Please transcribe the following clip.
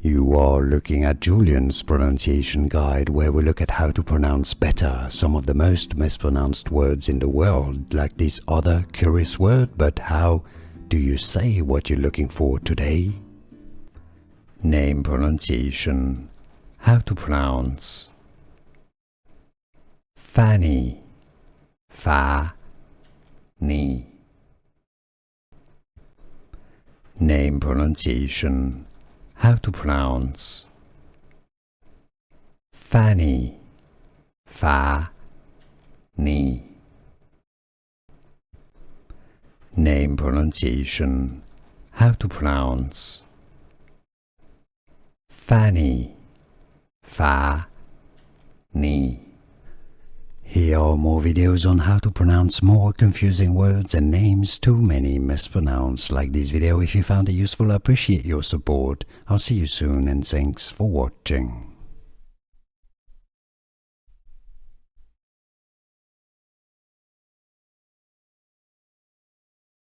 You are looking at Julian's pronunciation guide, where we look at how to pronounce better some of the most mispronounced words in the world, like this other curious word. But how do you say what you're looking for today? Name pronunciation. How to pronounce Fanny. Fa-ni. Name pronunciation. How to pronounce Fanny. Fa-ni. Name pronunciation. How to pronounce Fanny. Fa-ni. Here are more videos on how to pronounce more confusing words and names too many mispronounced. Like this video if you found it useful. I appreciate your support. I'll see you soon and thanks for watching.